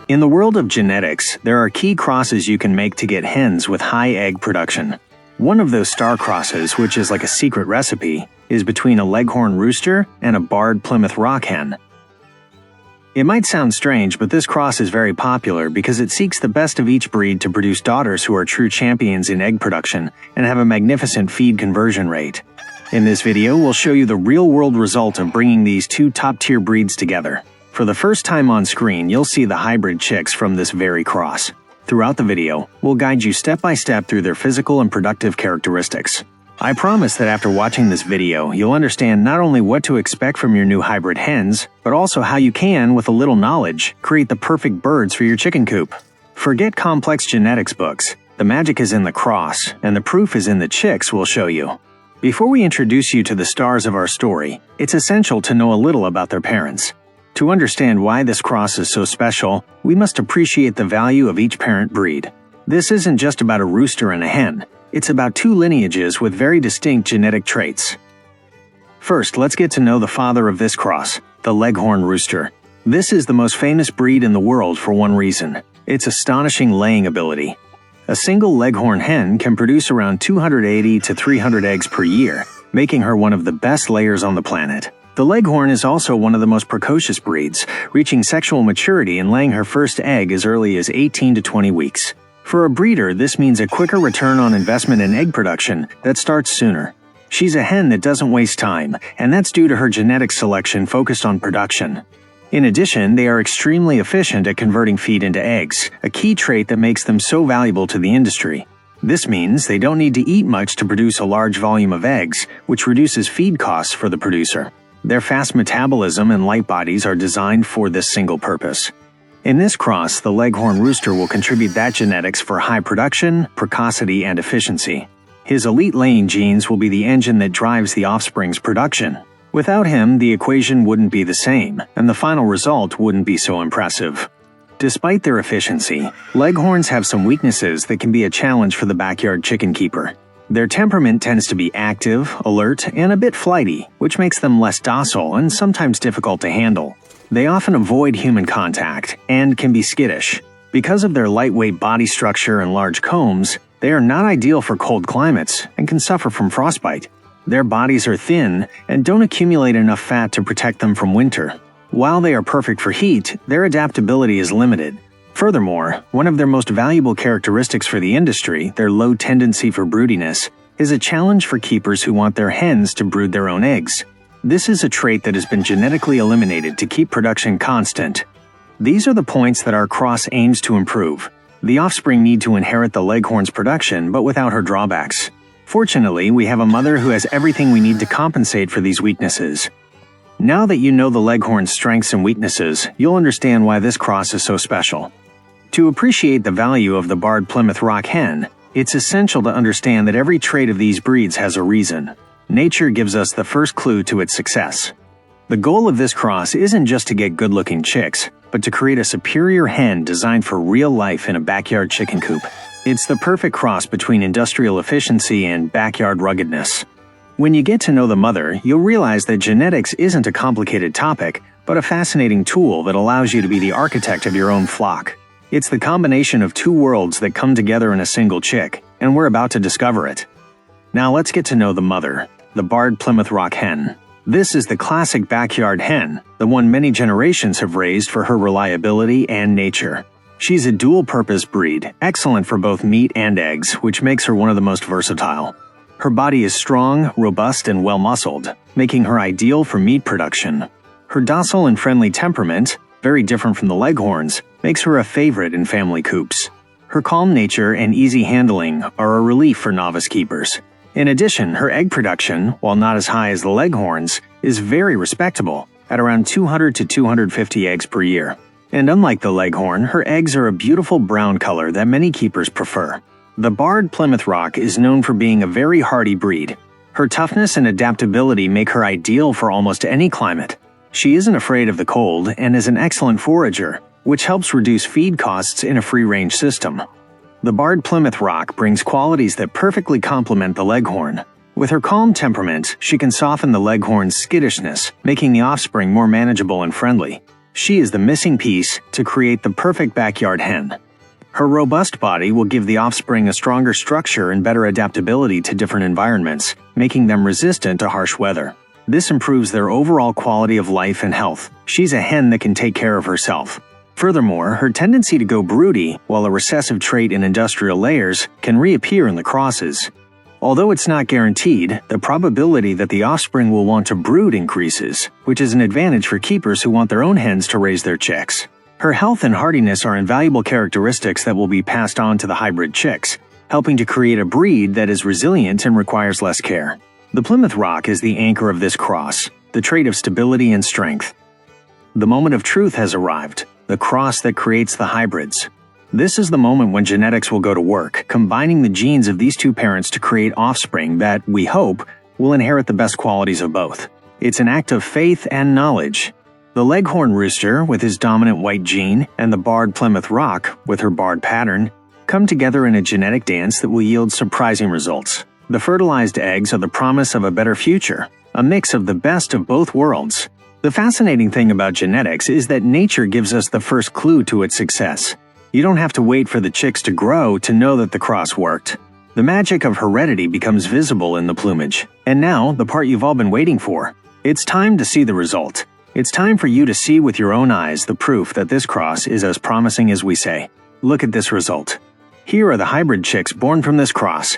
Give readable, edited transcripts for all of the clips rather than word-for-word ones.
In the world of genetics, there are key crosses you can make to get hens with high egg production. One of those star crosses, which is like a secret recipe, is between a Leghorn Rooster and a barred Plymouth Rock Hen. It might sound strange, but this cross is very popular because it seeks the best of each breed to produce daughters who are true champions in egg production and have a magnificent feed conversion rate. In this video, we'll show you the real-world result of bringing these two top-tier breeds together. For the first time on screen, you'll see the hybrid chicks from this very cross. Throughout the video, we'll guide you step by step through their physical and productive characteristics. I promise that after watching this video, you'll understand not only what to expect from your new hybrid hens, but also how you can, with a little knowledge, create the perfect birds for your chicken coop. Forget complex genetics books. The magic is in the cross, and the proof is in the chicks we'll show you. Before we introduce you to the stars of our story, it's essential to know a little about their parents. To understand why this cross is so special, we must appreciate the value of each parent breed. This isn't just about a rooster and a hen. It's about two lineages with very distinct genetic traits. First, let's get to know the father of this cross, the Leghorn Rooster. This is the most famous breed in the world for one reason: its astonishing laying ability. A single Leghorn hen can produce around 280 to 300 eggs per year, making her one of the best layers on the planet. The Leghorn is also one of the most precocious breeds, reaching sexual maturity and laying her first egg as early as 18 to 20 weeks. For a breeder, this means a quicker return on investment in egg production that starts sooner. She's a hen that doesn't waste time, and that's due to her genetic selection focused on production. In addition, they are extremely efficient at converting feed into eggs, a key trait that makes them so valuable to the industry. This means they don't need to eat much to produce a large volume of eggs, which reduces feed costs for the producer. Their fast metabolism and light bodies are designed for this single purpose. In this cross, the Leghorn Rooster will contribute that genetics for high production, precocity, and efficiency. His elite laying genes will be the engine that drives the offspring's production. Without him, the equation wouldn't be the same, and the final result wouldn't be so impressive. Despite their efficiency, Leghorns have some weaknesses that can be a challenge for the backyard chicken keeper. Their temperament tends to be active, alert, and a bit flighty, which makes them less docile and sometimes difficult to handle. They often avoid human contact and can be skittish. Because of their lightweight body structure and large combs, they are not ideal for cold climates and can suffer from frostbite. Their bodies are thin and don't accumulate enough fat to protect them from winter. While they are perfect for heat, their adaptability is limited. Furthermore, one of their most valuable characteristics for the industry, their low tendency for broodiness, is a challenge for keepers who want their hens to brood their own eggs. This is a trait that has been genetically eliminated to keep production constant. These are the points that our cross aims to improve. The offspring need to inherit the Leghorn's production, but without her drawbacks. Fortunately, we have a mother who has everything we need to compensate for these weaknesses. Now that you know the Leghorn's strengths and weaknesses, you'll understand why this cross is so special. To appreciate the value of the barred Plymouth Rock Hen, it's essential to understand that every trait of these breeds has a reason. Nature gives us the first clue to its success. The goal of this cross isn't just to get good-looking chicks, but to create a superior hen designed for real life in a backyard chicken coop. It's the perfect cross between industrial efficiency and backyard ruggedness. When you get to know the mother, you'll realize that genetics isn't a complicated topic, but a fascinating tool that allows you to be the architect of your own flock. It's the combination of two worlds that come together in a single chick, and we're about to discover it. Now let's get to know the mother, the barred Plymouth Rock Hen. This is the classic backyard hen, the one many generations have raised for her reliability and nature. She's a dual-purpose breed, excellent for both meat and eggs, which makes her one of the most versatile. Her body is strong, robust, and well-muscled, making her ideal for meat production. Her docile and friendly temperament, very different from the Leghorns, makes her a favorite in family coops. Her calm nature and easy handling are a relief for novice keepers. In addition, her egg production, while not as high as the Leghorns, is very respectable, at around 200 to 250 eggs per year. And unlike the Leghorn, her eggs are a beautiful brown color that many keepers prefer. The barred Plymouth Rock is known for being a very hardy breed. Her toughness and adaptability make her ideal for almost any climate. She isn't afraid of the cold and is an excellent forager, which helps reduce feed costs in a free-range system. The barred Plymouth Rock brings qualities that perfectly complement the Leghorn. With her calm temperament, she can soften the Leghorn's skittishness, making the offspring more manageable and friendly. She is the missing piece to create the perfect backyard hen. Her robust body will give the offspring a stronger structure and better adaptability to different environments, making them resistant to harsh weather. This improves their overall quality of life and health. She's a hen that can take care of herself. Furthermore, her tendency to go broody, while a recessive trait in industrial layers, can reappear in the crosses. Although it's not guaranteed, the probability that the offspring will want to brood increases, which is an advantage for keepers who want their own hens to raise their chicks. Her health and hardiness are invaluable characteristics that will be passed on to the hybrid chicks, helping to create a breed that is resilient and requires less care. The Plymouth Rock is the anchor of this cross, the trait of stability and strength. The moment of truth has arrived, the cross that creates the hybrids. This is the moment when genetics will go to work, combining the genes of these two parents to create offspring that, we hope, will inherit the best qualities of both. It's an act of faith and knowledge. The Leghorn Rooster, with his dominant white gene, and the barred Plymouth Rock, with her barred pattern, come together in a genetic dance that will yield surprising results. The fertilized eggs are the promise of a better future, a mix of the best of both worlds. The fascinating thing about genetics is that nature gives us the first clue to its success. You don't have to wait for the chicks to grow to know that the cross worked. The magic of heredity becomes visible in the plumage. And now, the part you've all been waiting for. It's time to see the result. It's time for you to see with your own eyes the proof that this cross is as promising as we say. Look at this result. Here are the hybrid chicks born from this cross,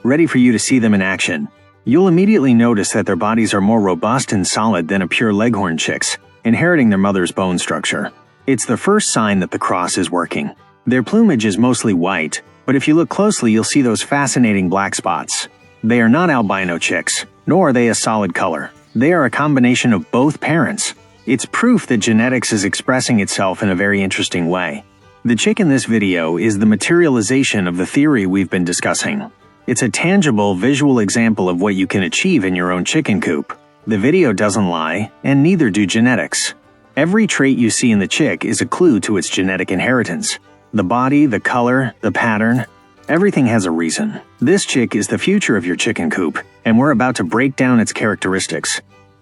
ready for you to see them in action. You'll immediately notice that their bodies are more robust and solid than a pure Leghorn chicks, inheriting their mother's bone structure. It's the first sign that the cross is working. Their plumage is mostly white, but if you look closely you'll see those fascinating black spots. They are not albino chicks, nor are they a solid color. They are a combination of both parents. It's proof that genetics is expressing itself in a very interesting way. The chick in this video is the materialization of the theory we've been discussing. It's a tangible, visual example of what you can achieve in your own chicken coop. The video doesn't lie, and neither do genetics. Every trait you see in the chick is a clue to its genetic inheritance. The body, the color, the pattern, everything has a reason. This chick is the future of your chicken coop, and we're about to break down its characteristics.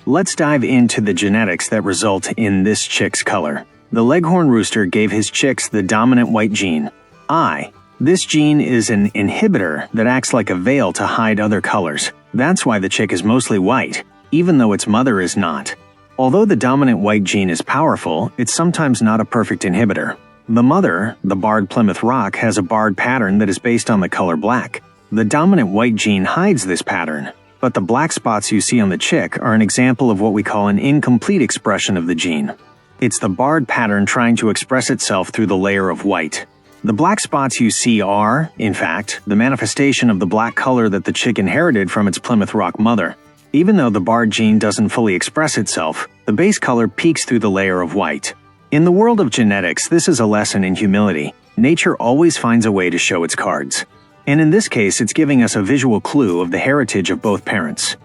Let's dive into the genetics that result in this chick's color. The Leghorn Rooster gave his chicks the dominant white gene, I. This gene is an inhibitor that acts like a veil to hide other colors. That's why the chick is mostly white, even though its mother is not. Although the dominant white gene is powerful, it's sometimes not a perfect inhibitor. The mother, the barred Plymouth Rock, has a barred pattern that is based on the color black. The dominant white gene hides this pattern, but the black spots you see on the chick are an example of what we call an incomplete expression of the gene. It's the barred pattern trying to express itself through the layer of white. The black spots you see are, in fact, the manifestation of the black color that the chick inherited from its Plymouth Rock mother. Even though the barred gene doesn't fully express itself, the base color peeks through the layer of white. In the world of genetics, this is a lesson in humility. Nature always finds a way to show its cards. And in this case, it's giving us a visual clue of the heritage of both parents.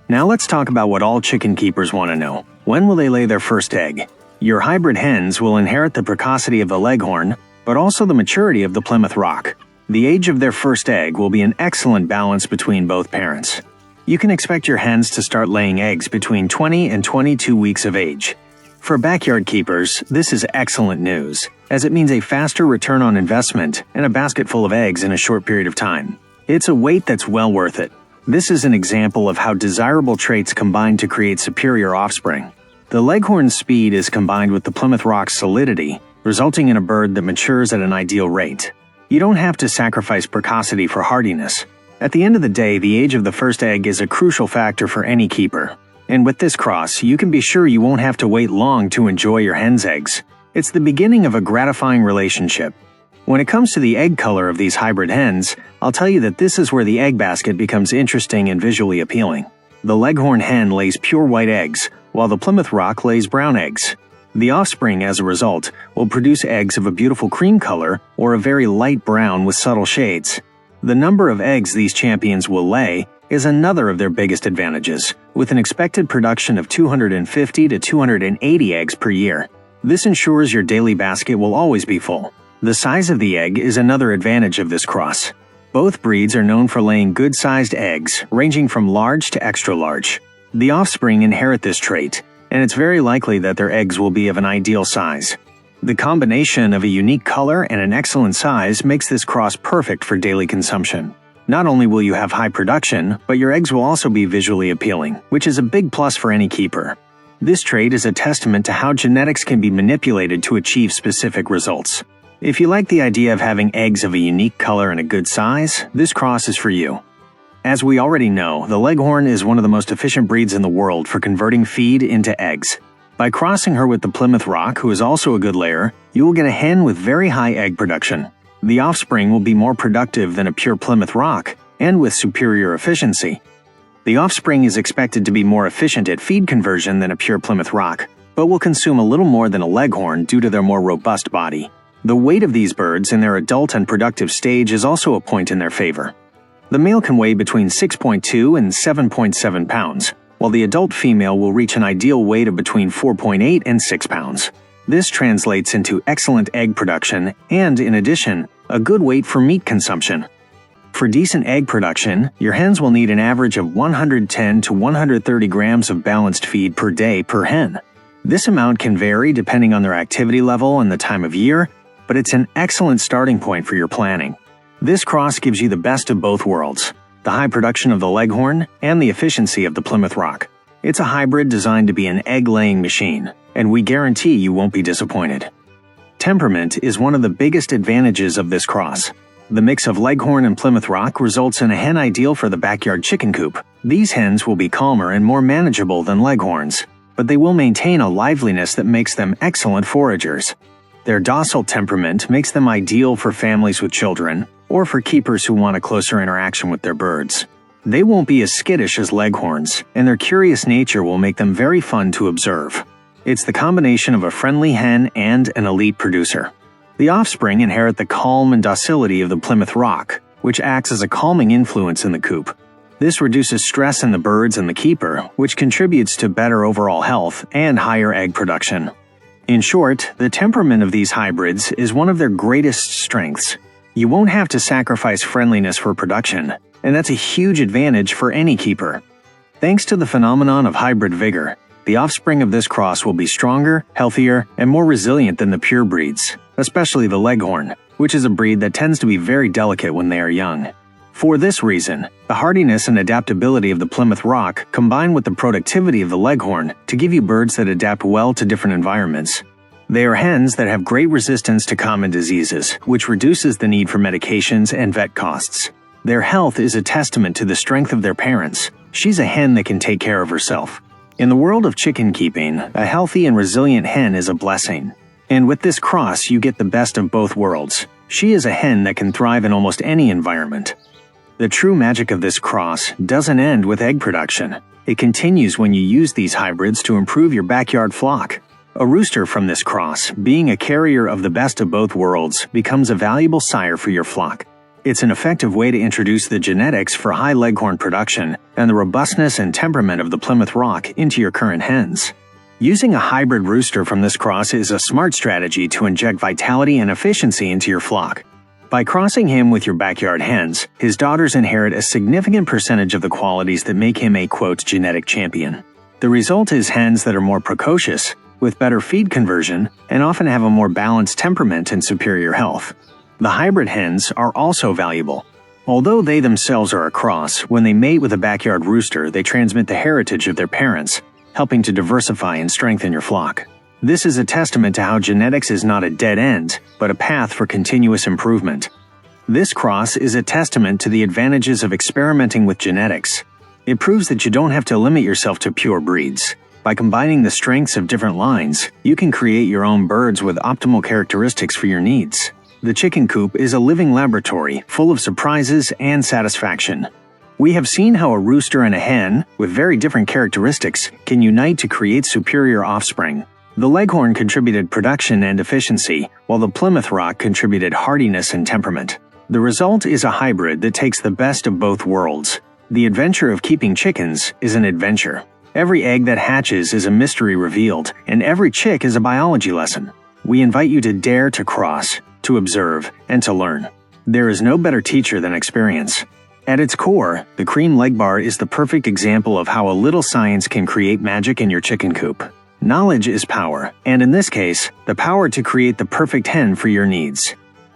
Now let's talk about what all chicken keepers want to know. When will they lay their first egg? Your hybrid hens will inherit the precocity of the Leghorn, but also the maturity of the Plymouth Rock. The age of their first egg will be an excellent balance between both parents. You can expect your hens to start laying eggs between 20 and 22 weeks of age. For backyard keepers, this is excellent news, as it means a faster return on investment and a basket full of eggs in a short period of time. It's a wait that's well worth it. This is an example of how desirable traits combine to create superior offspring. The Leghorn's speed is combined with the Plymouth Rock's solidity, resulting in a bird that matures at an ideal rate. You don't have to sacrifice precocity for hardiness. At the end of the day, the age of the first egg is a crucial factor for any keeper. And with this cross, you can be sure you won't have to wait long to enjoy your hen's eggs. It's the beginning of a gratifying relationship. When it comes to the egg color of these hybrid hens, I'll tell you that this is where the egg basket becomes interesting and visually appealing. The Leghorn hen lays pure white eggs, while the Plymouth Rock lays brown eggs. The offspring, as a result, will produce eggs of a beautiful cream color or a very light brown with subtle shades. The number of eggs these champions will lay is another of their biggest advantages, with an expected production of 250 to 280 eggs per year. This ensures your daily basket will always be full. The size of the egg is another advantage of this cross. Both breeds are known for laying good-sized eggs, ranging from large to extra large. The offspring inherit this trait, and it's very likely that their eggs will be of an ideal size. The combination of a unique color and an excellent size makes this cross perfect for daily consumption. Not only will you have high production, but your eggs will also be visually appealing, which is a big plus for any keeper. This trait is a testament to how genetics can be manipulated to achieve specific results. If you like the idea of having eggs of a unique color and a good size, this cross is for you. As we already know, the Leghorn is one of the most efficient breeds in the world for converting feed into eggs. By crossing her with the Plymouth Rock, who is also a good layer, you will get a hen with very high egg production. The offspring will be more productive than a pure Plymouth Rock, and with superior efficiency. The offspring is expected to be more efficient at feed conversion than a pure Plymouth Rock, but will consume a little more than a Leghorn due to their more robust body. The weight of these birds in their adult and productive stage is also a point in their favor. The male can weigh between 6.2 and 7.7 pounds, while the adult female will reach an ideal weight of between 4.8 and 6 pounds. This translates into excellent egg production and, in addition, a good weight for meat consumption. For decent egg production, your hens will need an average of 110 to 130 grams of balanced feed per day per hen. This amount can vary depending on their activity level and the time of year, but it's an excellent starting point for your planning. This cross gives you the best of both worlds: the high production of the Leghorn and the efficiency of the Plymouth Rock. It's a hybrid designed to be an egg-laying machine, and we guarantee you won't be disappointed. Temperament is one of the biggest advantages of this cross. The mix of Leghorn and Plymouth Rock results in a hen ideal for the backyard chicken coop. These hens will be calmer and more manageable than Leghorns, but they will maintain a liveliness that makes them excellent foragers. Their docile temperament makes them ideal for families with children, or for keepers who want a closer interaction with their birds. They won't be as skittish as Leghorns, and their curious nature will make them very fun to observe. It's the combination of a friendly hen and an elite producer. The offspring inherit the calm and docility of the Plymouth Rock, which acts as a calming influence in the coop. This reduces stress in the birds and the keeper, which contributes to better overall health and higher egg production. In short, the temperament of these hybrids is one of their greatest strengths. You won't have to sacrifice friendliness for production, and that's a huge advantage for any keeper. Thanks to the phenomenon of hybrid vigor, the offspring of this cross will be stronger, healthier, and more resilient than the pure breeds, especially the Leghorn, which is a breed that tends to be very delicate when they are young. For this reason, the hardiness and adaptability of the Plymouth Rock combine with the productivity of the Leghorn to give you birds that adapt well to different environments. They are hens that have great resistance to common diseases, which reduces the need for medications and vet costs. Their health is a testament to the strength of their parents. She's a hen that can take care of herself. In the world of chicken keeping, a healthy and resilient hen is a blessing. And with this cross, you get the best of both worlds. She is a hen that can thrive in almost any environment. The true magic of this cross doesn't end with egg production. It continues when you use these hybrids to improve your backyard flock. A rooster from this cross, being a carrier of the best of both worlds, becomes a valuable sire for your flock. It's an effective way to introduce the genetics for high Leghorn production and the robustness and temperament of the Plymouth Rock into your current hens. Using a hybrid rooster from this cross is a smart strategy to inject vitality and efficiency into your flock. By crossing him with your backyard hens, his daughters inherit a significant percentage of the qualities that make him a, quote, genetic champion. The result is hens that are more precocious, with better feed conversion, and often have a more balanced temperament and superior health. The hybrid hens are also valuable. Although they themselves are a cross, when they mate with a backyard rooster, they transmit the heritage of their parents, helping to diversify and strengthen your flock. This is a testament to how genetics is not a dead end, but a path for continuous improvement. This cross is a testament to the advantages of experimenting with genetics. It proves that you don't have to limit yourself to pure breeds. By combining the strengths of different lines, you can create your own birds with optimal characteristics for your needs. The chicken coop is a living laboratory full of surprises and satisfaction. We have seen how a rooster and a hen, with very different characteristics, can unite to create superior offspring. The Leghorn contributed production and efficiency, while the Plymouth Rock contributed hardiness and temperament. The result is a hybrid that takes the best of both worlds. The adventure of keeping chickens is an adventure. Every egg that hatches is a mystery revealed, and every chick is a biology lesson. We invite you to dare to cross, to observe, and to learn. There is no better teacher than experience. At its core, the cream leg bar is the perfect example of how a little science can create magic in your chicken coop. Knowledge is power, and in this case, the power to create the perfect hen for your needs.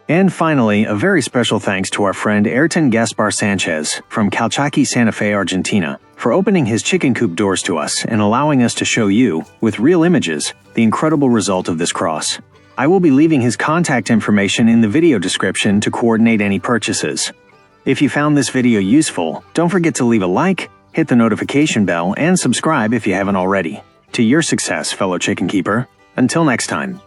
And finally, a very special thanks to our friend Ayrton Gaspar Sanchez from Calchaquí, Santa Fe, Argentina, for opening his chicken coop doors to us and allowing us to show you, with real images, the incredible result of this cross. I will be leaving his contact information in the video description to coordinate any purchases. If you found this video useful, don't forget to leave a like, hit the notification bell, and subscribe if you haven't already. To your success, fellow chicken keeper. Until next time.